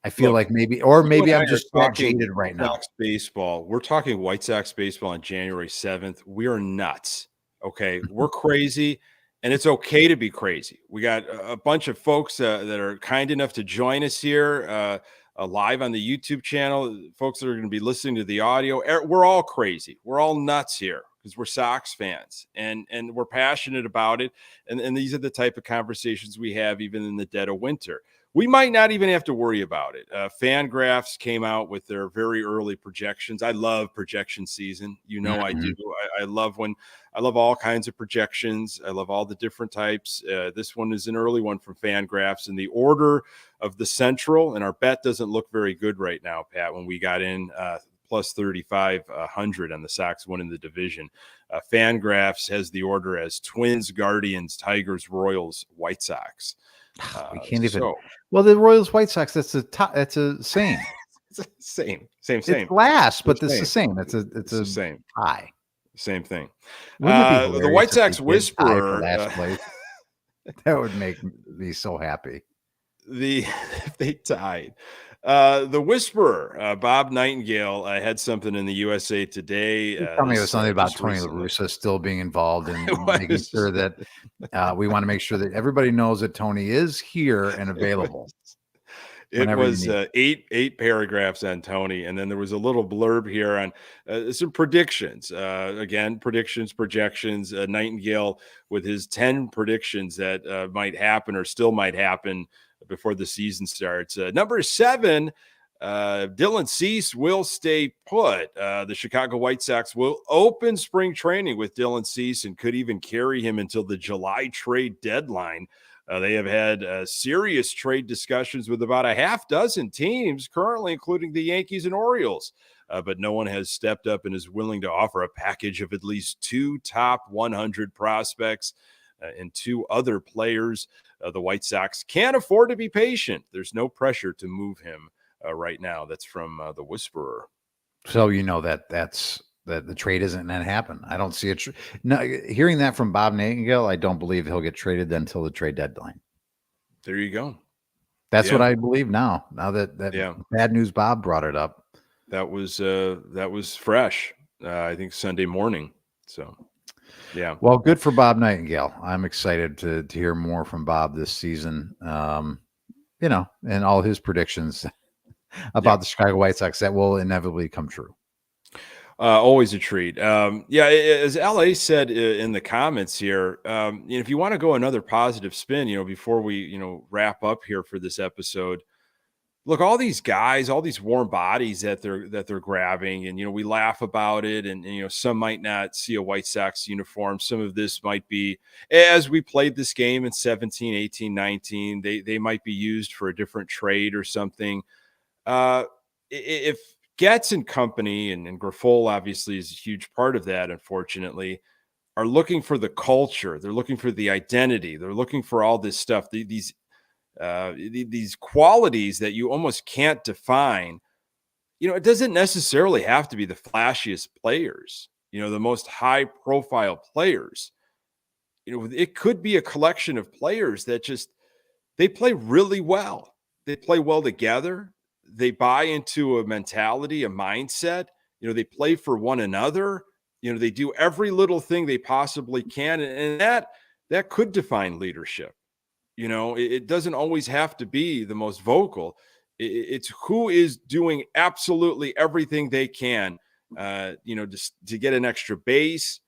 I feel like maybe I'm just jaded right now. Baseball. We're talking White Sox baseball on January 7th. We are nuts. Okay. We're crazy. And it's okay to be crazy. We got a bunch of folks that are kind enough to join us here live on the YouTube channel. Folks that are going to be listening to the audio. We're all crazy. We're all nuts here because we're Sox fans and we're passionate about it. And these are the type of conversations we have even in the dead of winter. We might not even have to worry about it. Fangraphs came out with their very early projections. I love projection season. I do. I love all kinds of projections. I love all the different types. This one is an early one from Fangraphs in the order of the Central. And our bet doesn't look very good right now, Pat, when we got in plus 3,500 on the Sox winning the division. Fangraphs has the order as Twins, Guardians, Tigers, Royals, White Sox. We can't even. Well, the Royals, White Sox. That's a same. same. It's last, but it's the same. It's a same high. Same thing. The White Sox whisperer. Last place. That would make me so happy. If they tied. The whisperer, Bob Nightingale, had something in the USA Today. Tell me it was something about Tony La Russa still being involved in making sure that we want to make sure that everybody knows that Tony is here and available. It was 8 paragraphs on Tony, and then there was a little blurb here on some predictions. Again, projections. Nightingale with his 10 predictions that might happen or still might happen before the season starts. Number 7, Dylan Cease will stay put. The Chicago White Sox will open spring training with Dylan Cease and could even carry him until the July trade deadline. They have had serious trade discussions with about a half dozen teams currently, including the Yankees and Orioles. But no one has stepped up and is willing to offer a package of at least 2 top 100 prospects and 2 other players. The White Sox can't afford to be patient. There's no pressure to move him right now. That's from the Whisperer. So that's that the trade isn't going to happen. I don't see it. No, hearing that from Bob Nightingale, I don't believe he'll get traded until the trade deadline. There you go. That's what I believe now. Now that Bad News Bob brought it up. That was fresh. I think Sunday morning. So, yeah. Well, good for Bob Nightingale. I'm excited to hear more from Bob this season. And all his predictions about the Chicago White Sox that will inevitably come true. Always a treat. As LA said in the comments here, if you want to go another positive spin, before we, wrap up here for this episode, look, all these guys, all these warm bodies that they're grabbing, and we laugh about it, and some might not see a White Sox uniform. Some of this might be, as we played this game in 17, 18, 19, they might be used for a different trade or something. If Getz and company, and Grifol obviously is a huge part of that, unfortunately, are looking for the culture, they're looking for the identity, they're looking for all this stuff, these qualities that you almost can't define. It doesn't necessarily have to be the flashiest players, the most high profile players. It could be a collection of players that they play really well. They play well together. They buy into a mentality, a mindset. They play for one another. They do every little thing they possibly can. And that could define leadership. It doesn't always have to be the most vocal. It's who is doing absolutely everything they can, just to get an extra base,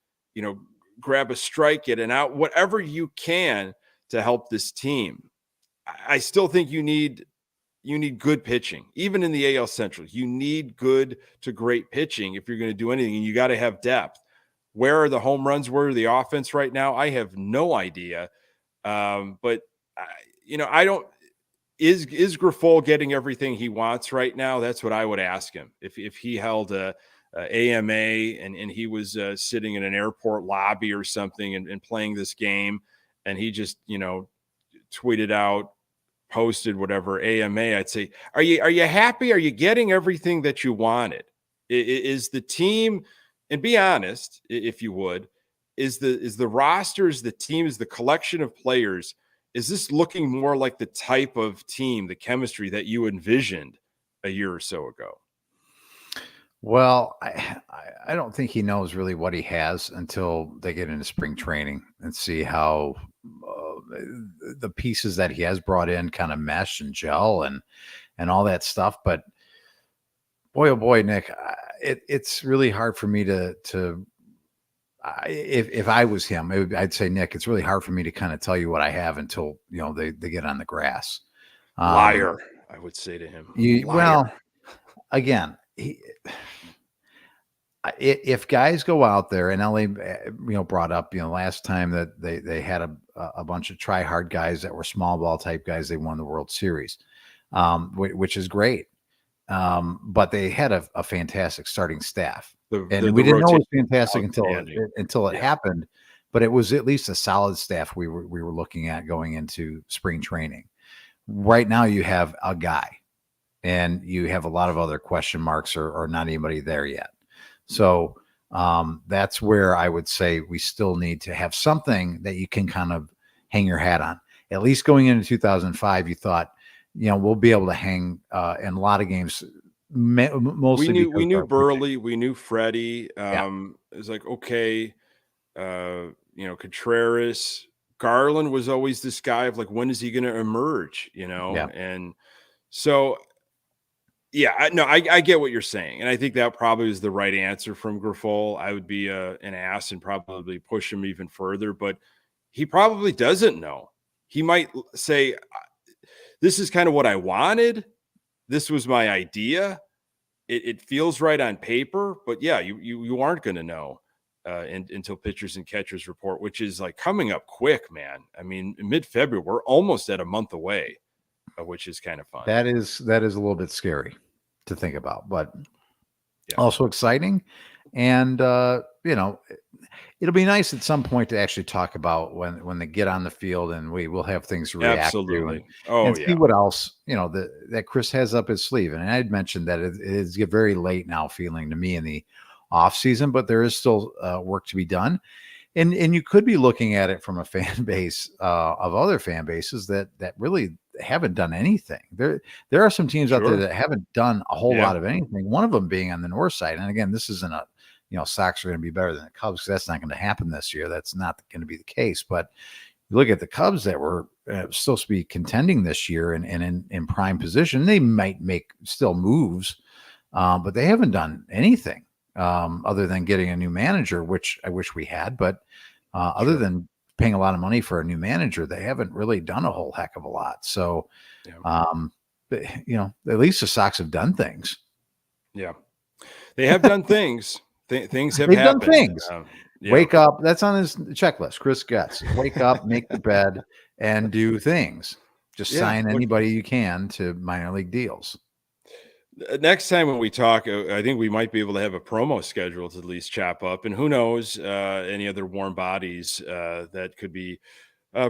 grab a strike, get an out, whatever you can to help this team. I still think you need good pitching, even in the AL Central. You need good to great pitching if you're going to do anything, and you got to have depth. Where are the home runs? Where are the offense right now? I have no idea. But I don't. Is Grifol getting everything he wants right now? That's what I would ask him. If he held a AMA and he was sitting in an airport lobby or something and playing this game, and he just tweeted out, posted whatever AMA, I'd say, are you happy? Are you getting everything that you wanted? Is the team, and be honest, if you would, is the rosters, the team, is the collection of players, is this looking more like the type of team, the chemistry that you envisioned a year or so ago? Well, I don't think he knows really what he has until they get into spring training and see how the pieces that he has brought in kind of mesh and gel and all that stuff. But boy, oh boy, Nick, it's really hard for me to if I was him, I'd say, Nick, it's really hard for me to kind of tell you what I have until they get on the grass. Liar, I would say to him. Well, again, if guys go out there, and LA, brought up, last time that they had a bunch of try hard guys that were small ball type guys, they won the World Series, which is great. But they had a fantastic starting staff, and we didn't know it was fantastic until it happened. But it was at least a solid staff we were looking at going into spring training. Right now, you have a guy, and you have a lot of other question marks or not anybody there yet. So that's where I would say we still need to have something that you can kind of hang your hat on. At least going into 2005, you thought, we'll be able to hang in a lot of games. Mostly we knew Burley, we knew Freddie. It was like, okay, Contreras, Garland was always this guy of like, when is he going to emerge? And so. Yeah, I get what you're saying. And I think that probably is the right answer from Grifol. I would be an ass and probably push him even further, but he probably doesn't know. He might say, this is kind of what I wanted, this was my idea. It feels right on paper, but yeah, you aren't going to know until pitchers and catchers report, which is like coming up quick, man. I mean, mid-February, we're almost at a month away, which is kind of fun. That is a little bit scary to think about, but also exciting. And it'll be nice at some point to actually talk about when they get on the field, and we will have things to react to and see what else that Chris has up his sleeve. And I'd mentioned that it is very late now feeling to me in the off season, but there is still work to be done. And you could be looking at it from a fan base of other fan bases that really haven't done anything. There are some teams out there that haven't done a whole lot of anything. One of them being on the north side. And again, this isn't a Sox are going to be better than the Cubs, because that's not going to happen this year. That's not going to be the case. But you look at the Cubs that were supposed to be contending this year and in prime position. They might make still moves, but they haven't done anything other than getting a new manager, which I wish we had. But other than paying a lot of money for a new manager, they haven't really done a whole heck of a lot. So, at least the Sox have done things. Yeah, they have done things. Things have happened. Done things. Wake up. That's on his checklist. Chris Getz. Wake up, make the bed, and do things. Just sign anybody you can to minor league deals. Next time when we talk, I think we might be able to have a promo schedule to at least chop up. And who knows, any other warm bodies that could be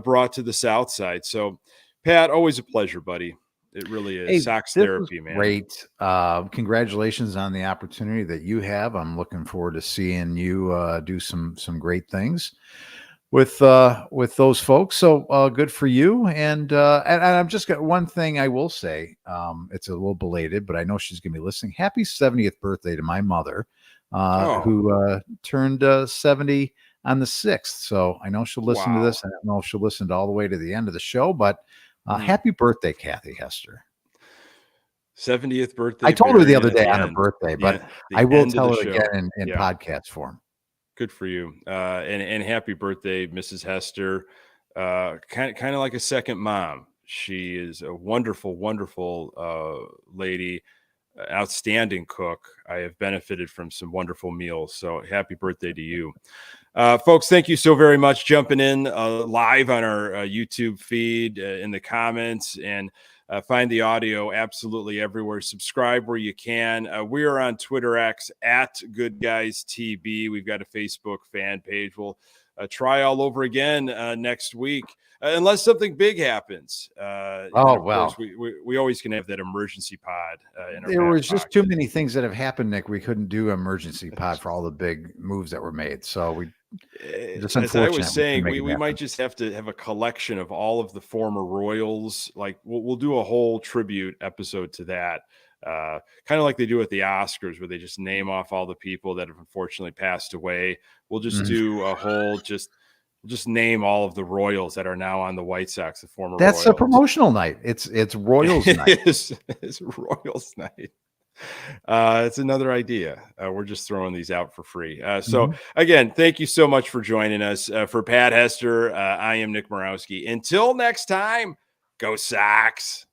brought to the South Side. So, Pat, always a pleasure, buddy. It really is. Hey, Sox therapy, man. Great. Congratulations on the opportunity that you have. I'm looking forward to seeing you do some great things with those folks. So good for you. And I've just got one thing I will say. It's a little belated, but I know she's going to be listening. Happy 70th birthday to my mother, who turned 70 on the 6th. So I know she'll listen to this. I don't know if she'll listen to all the way to the end of the show, but happy birthday, Kathy Hester. 70th birthday. I told her the other day on her birthday, but I will tell her again in podcast form. Good for you. And happy birthday, Mrs. Hester. Kind of like a second mom. She is a wonderful, wonderful lady, outstanding cook. I have benefited from some wonderful meals. So happy birthday to you. Folks, thank you so very much. Jumping in live on our YouTube feed, in the comments, and find the audio absolutely everywhere. Subscribe where you can. We are on Twitter X at Good Guys TB. We've got a Facebook fan page. We'll try all over again next week, unless something big happens. Course, we always can have that emergency pod. There was just too many things that have happened, Nick. We couldn't do emergency pod for all the big moves that were made. So as I was saying, we might just have to have a collection of all of the former Royals. Like we'll do a whole tribute episode to that. Kind of like they do at the Oscars, where they just name off all the people that have unfortunately passed away. We'll just do a whole just name all of the Royals that are now on the White Sox, the former That's Royals. A promotional night. It's Royals night. It's Royals night. It's another idea. We're just throwing these out for free. So again, thank you so much for joining us. For Pat Hester, I am Nick Murawski. Until next time, go Sox.